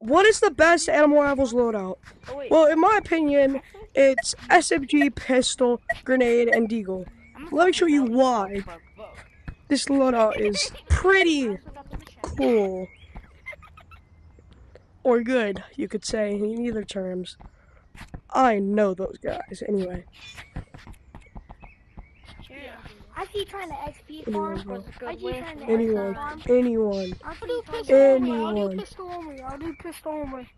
What is the best Animal Rivals loadout? Oh, wait. Well, in my opinion, it's SMG, pistol, grenade, and deagle. Let me show you why this loadout is pretty cool. Or good, you could say, in either terms. I know those guys, anyway. I keep trying to XP Anyone, farm. bro. I keep trying to Anyone. XP farm. Anyone. I'll do pistol only. I'll do Anyone. pistol only. I'll do pistol only.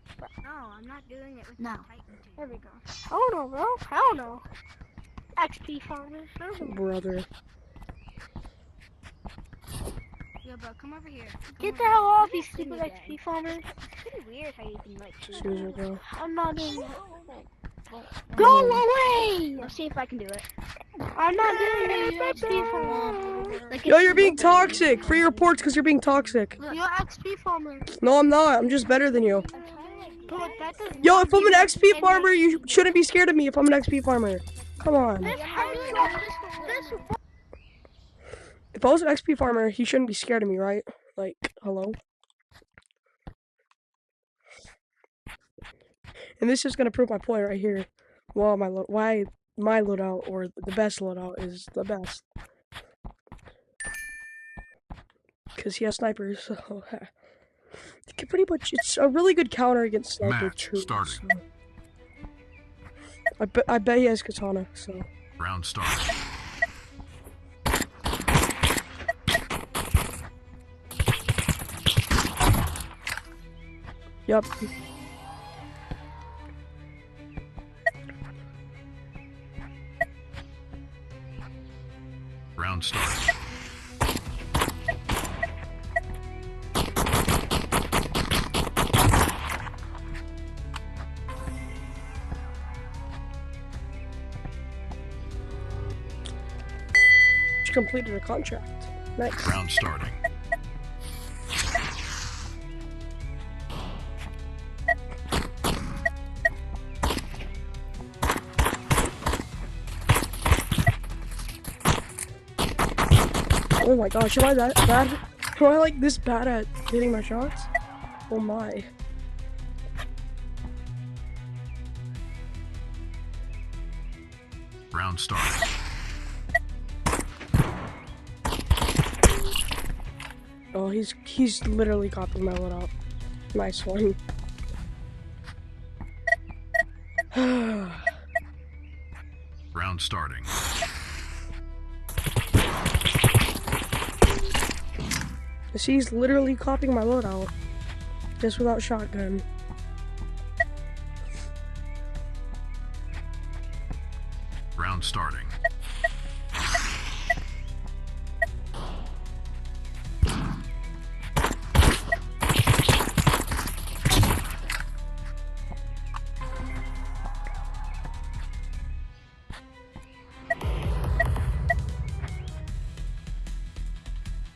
No, I'm not doing it with No. Titan. There we go. Hell no, bro. Hell no. XP farmers. Brother. Yo, bro, come over here. Get the hell off, you stupid XP farmers. It's pretty weird how you can like shoot. Seriously, bro. I'm not doing that. Go away! Let's see if I can do it. I'm not doing it, you XP farmer. Like, Yo, you're being toxic. Free reports because you're being toxic. You're XP farmer. No, I'm not. I'm just better than you. But that doesn't Yo, if I'm an XP farmer, you shouldn't be scared of me if I'm an XP farmer. Come on. If I was an XP farmer, he shouldn't be scared of me, right? Like, hello? And this is gonna prove my point right here. Well, why my loadout, or the best loadout, is the best. Because he has snipers, so... pretty much, it's a really good counter against sniper troops. Starting. So. I bet he has katana, so... Round starting. Yup. Round starting. Completed a contract. Nice. Round starting. Oh my gosh, am I that bad? Am I like this bad at hitting my shots? Oh my. Round starting. Oh, he's literally copying my loadout. Nice one. Round starting. See, he's literally copying my loadout. Just without shotgun. Round starting.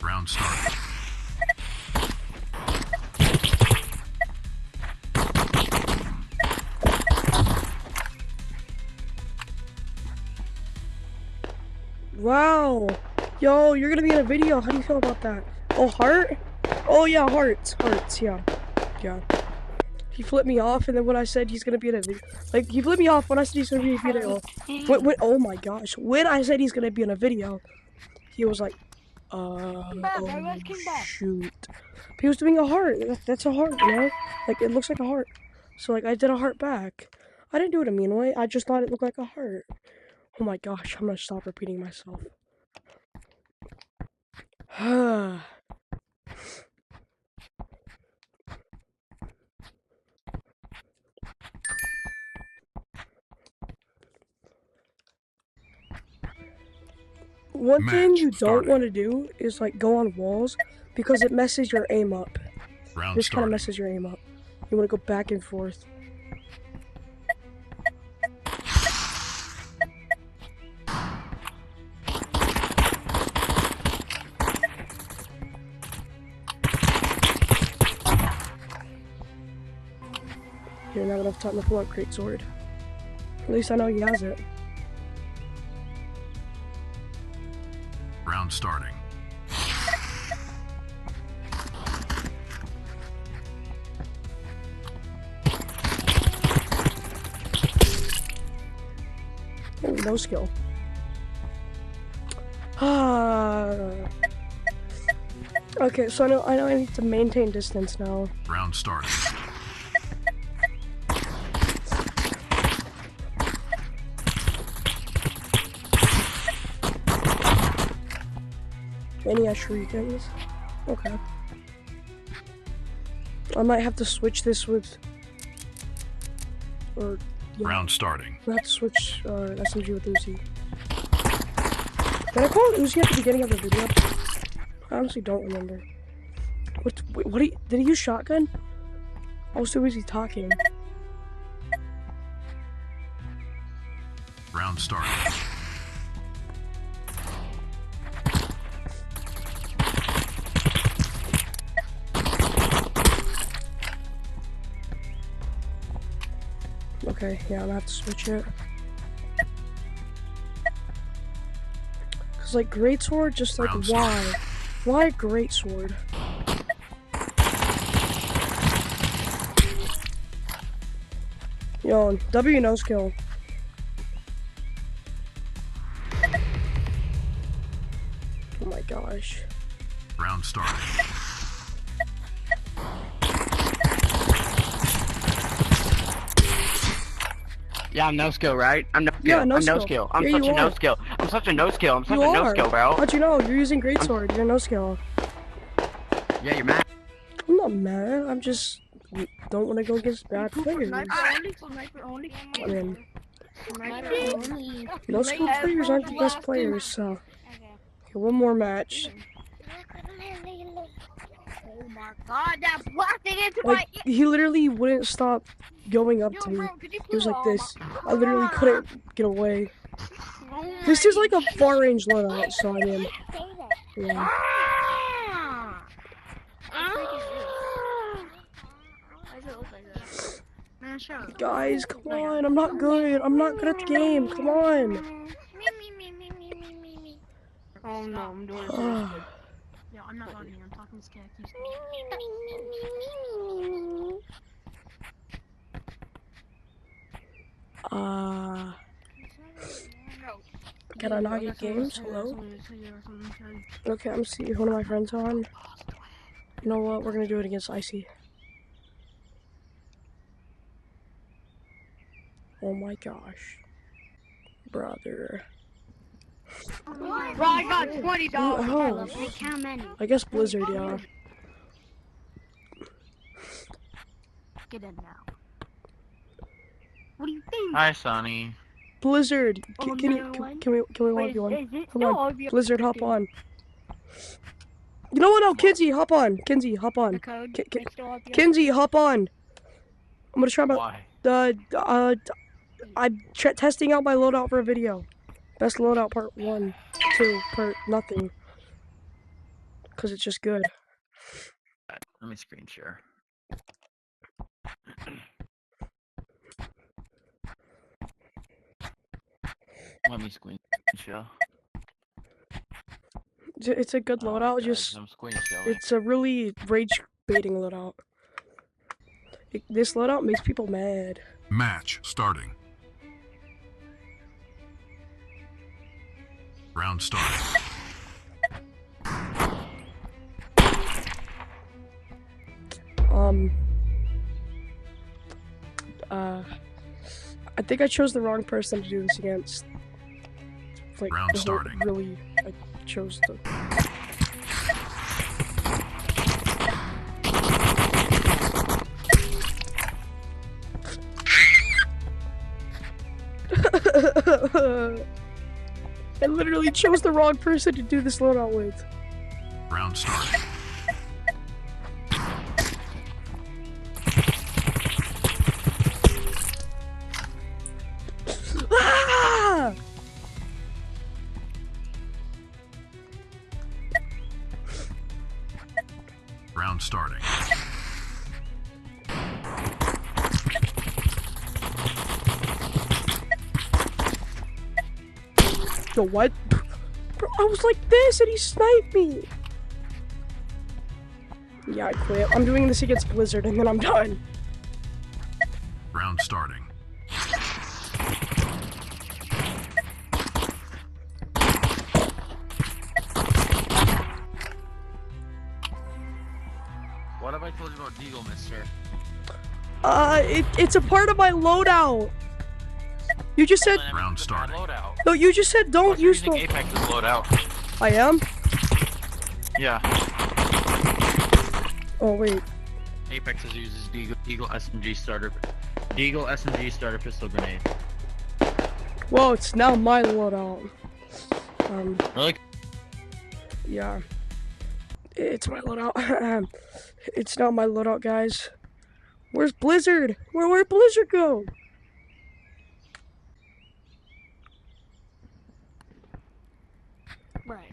Round starting. Wow. Yo, you're gonna be in a video. How do you feel about that? Oh, heart? Oh yeah, hearts. Hearts, yeah. Yeah. He flipped me off, and then when I said he's gonna be in a video, like, he flipped me off when I said he's gonna be in a video. Oh my gosh. When I said he's gonna be in a video, he was like, oh, shoot. But he was doing a heart. That's a heart, you know? Like, it looks like a heart. So, like, I did a heart back. I didn't do it a mean way. I just thought it looked like a heart. Oh my gosh, I'm gonna stop repeating myself. One thing you don't want to do is like go on walls because it messes your aim up. This kind of messes your aim up. You want to go back and forth. He didn't have enough time to pull out Great Sword. At least I know he has it. Round starting. no skill. Okay, so I know I need to maintain distance now. Round starting. Any shurikens? Okay. I might have to switch this with, or yeah, Round starting. I have to switch SMG with Uzi. Did I call it Uzi at the beginning of the video? I honestly don't remember. What did he use shotgun? I was too busy talking. Round starting. Okay, yeah, I'm gonna have to switch it. Cause like greatsword, just like Round why? start. Why greatsword? Yo, W no skill. Oh my gosh. Round starting. Yeah, I'm no skill, right? I'm no skill. Yeah, no I'm no skill. skill. I'm Yeah, such you a no are. skill. I'm such a no skill. I'm such You a no are. skill, bro. How'd you know? You're using greatsword. You're no skill. Yeah, you're mad. I'm not mad. I'm just don't want to go against bad players. Sniper only. I mean, Sniper only. no skill players aren't the best players. So, Okay. okay, one more match. Oh my god, that blasted into Like he literally wouldn't stop going up to me. He was like this. I literally couldn't get away. This is like a far range loadout, so I mean, yeah. Man, shut up. Guys, come on! I'm not good. I'm not good at the game. Come on. Oh no, I'm doing it. Ugh. Yeah, I'm not on here. I'm talking to Skaggs. Can I not get games? Hello? Okay, I'm seeing one of my friends on. You know what? We're gonna do it against Icy. Oh my gosh. Brother. Bro, I got $20. Oh, Like how many? I guess Blizzard, yeah. Get in now. What do you think? Hi, Sonny. Blizzard, Oh, can no one? we Wait, 1v1? is it? Come No, on, I'll be Blizzard, hop on. You know what? No, Kinsey, hop on. Kinsey, hop The on. code. Ki- ki- Next to all the Kinsey, hop on. I'm gonna try my Why? I'm testing out my loadout for a video. Best loadout part 1, 2, part nothing. Cause it's just good. Let me screen share. Let me screen share. It's a good loadout. guys, Just I'm screen sharing. it's a really rage baiting loadout. This loadout makes people mad. Match starting. Round starting. I think I chose the wrong person to do this against. Like, Round the whole- starting. Really, I chose the. I literally chose the wrong person to do this loadout with. Round starting. Ah! Round starting. Yo, what? Bro, I was like this and he sniped me. Yeah, I quit. I'm doing this against Blizzard and then I'm done. Round starting. I told you about Deagle, mister? It's a part of my loadout. You just said Round starting. Loadout. no. You just said don't Why use do you the. think Apex is loadout? I am. Yeah. Oh wait. Apex uses Deagle SMG starter. Deagle SMG starter pistol grenade. Well, it's now my loadout. Really? Yeah. It's my loadout. It's not my loadout, guys. Where's Blizzard? Where'd Blizzard go? Right.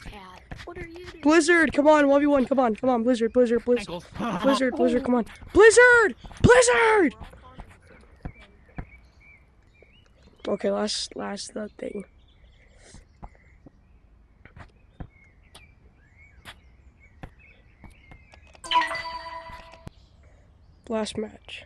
Cat. What are you doing? Blizzard, come on, 1v1, come on, Blizzard, Blizzard, Blizzard, Ankles. Blizzard, Blizzard, come on. Blizzard! Blizzard! Okay, last the thing. Last match.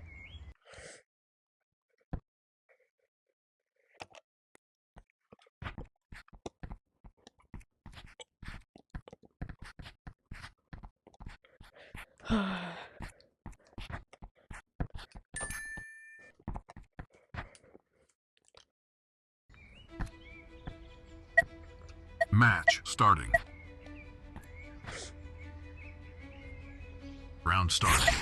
Match starting. Round starting.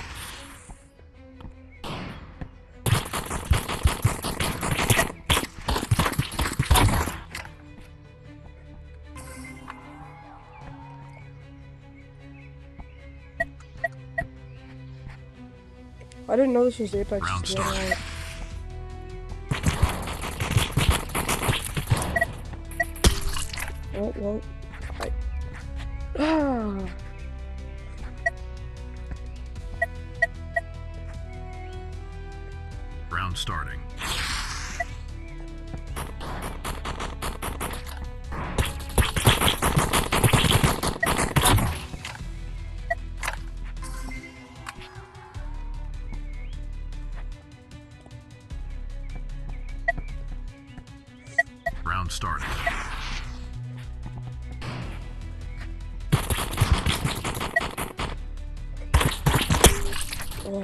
I didn't know this was Apex. Round start. Oh, well. Ah. Round starting. Round starting. Oh.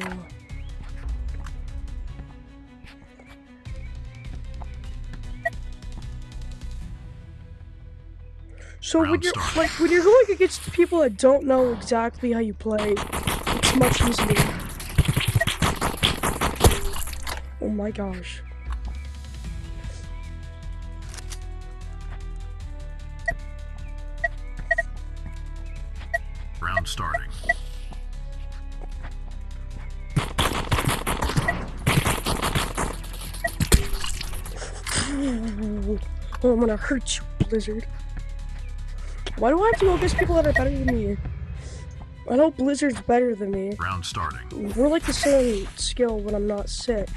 So when Round you're start. when you're going against people that don't know exactly how you play, it's much easier. Oh my gosh. Round starting. Oh, I'm gonna hurt you, Blizzard. Why do I have to go against people that are better than me? I know Blizzard's better than me. Round starting. We're like the same skill when I'm not sick.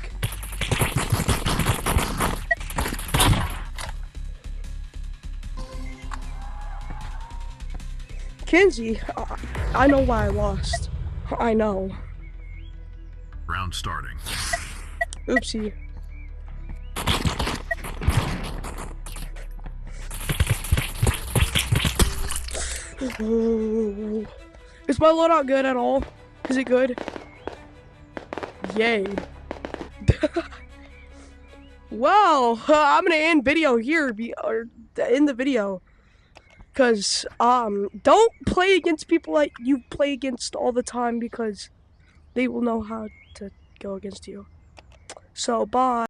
Kenzie, I know why I lost. I know. Round starting. Oopsie. Ooh. Is my loadout good at all? Is it good? Yay. Well, I'm gonna end video here, or end the video. Cause, don't play against people like you play against all the time because they will know how to go against you. So, bye.